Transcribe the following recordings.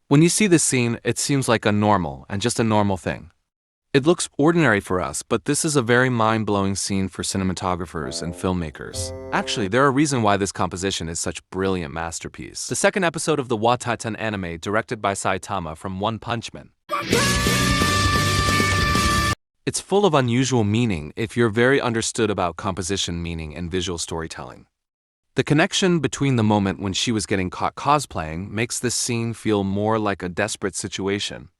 When you see this scene, it seems like a normal and just a normal thing. It looks ordinary for us, but this is a very mind-blowing scene for cinematographers and filmmakers. Actually, there are a reason why this composition is such a brilliant masterpiece. The second episode of the Wataten anime, directed by Saitama from One Punch Man. It's full of unusual meaning if you're very understood about composition meaning and visual storytelling. The connection between the moment when she was getting caught cosplaying makes this scene feel more like a desperate situation.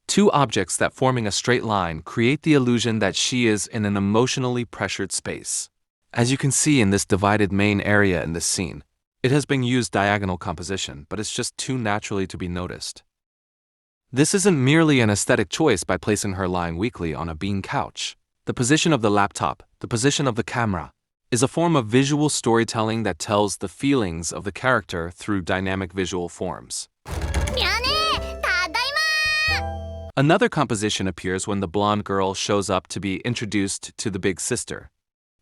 Two objects that forming a straight line create the illusion that she is in an emotionally pressured space. As you can see in this divided main area in this scene, it has been used diagonal composition, but it's just too naturally to be noticed. This isn't merely an aesthetic choice by placing her lying weakly on a bean couch. The position of the laptop, the position of the camera, is a form of visual storytelling that tells the feelings of the character through dynamic visual forms. Another composition appears when the blonde girl shows up to be introduced to the big sister.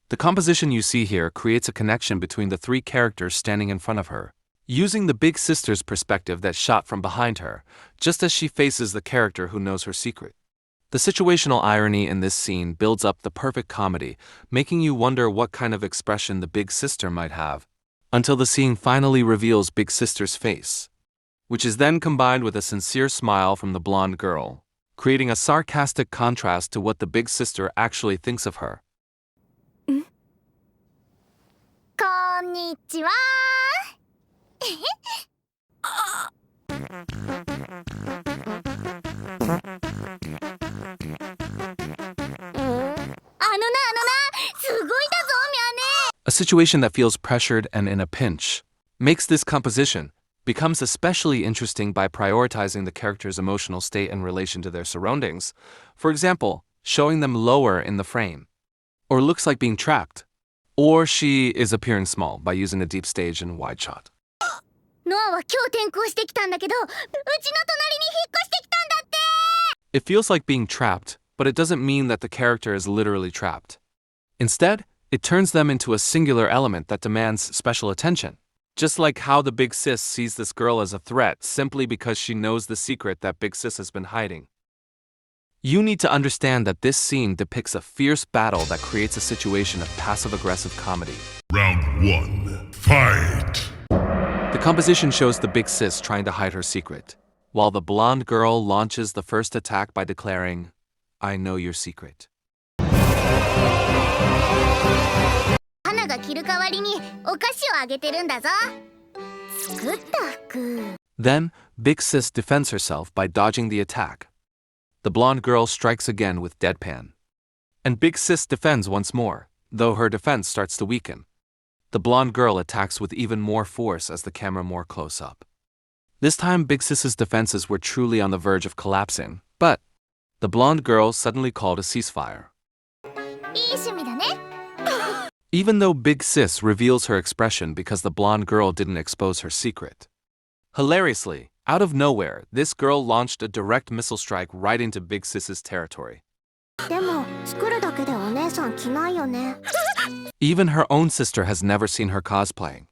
The composition you see here creates a connection between the three characters standing in front of her, using the big sister's perspective that's shot from behind her, just as she faces the character who knows her secret. The situational irony in this scene builds up the perfect comedy, making you wonder what kind of expression the big sister might have, until the scene finally reveals big sister's face, which is then combined with a sincere smile from the blonde girl, creating a sarcastic contrast to what the big sister actually thinks of her. Konnichiwa. A situation that feels pressured and in a pinch makes this composition becomes especially interesting by prioritizing the character's emotional state in relation to their surroundings. For example, showing them lower in the frame, or looks like being trapped, or she is appearing small by using a deep stage and wide shot. It feels like being trapped, but it doesn't mean that the character is literally trapped. Instead, it turns them into a singular element that demands special attention. Just like how the big sis sees this girl as a threat simply because she knows the secret that big sis has been hiding. You need to understand that this scene depicts a fierce battle that creates a situation of passive-aggressive comedy. Round 1, fight! The composition shows the big sis trying to hide her secret, while the blonde girl launches the first attack by declaring, "I know your secret." Then, big sis defends herself by dodging the attack. The blonde girl strikes again with deadpan. And big sis defends once more, though her defense starts to weaken. The blonde girl attacks with even more force as the camera more close up. This time, big sis's defenses were truly on the verge of collapsing, but the blonde girl suddenly called a ceasefire. Even though big sis reveals her expression because the blonde girl didn't expose her secret. Hilariously, out of nowhere, this girl launched a direct missile strike right into big sis's territory. Even her own sister has never seen her cosplaying.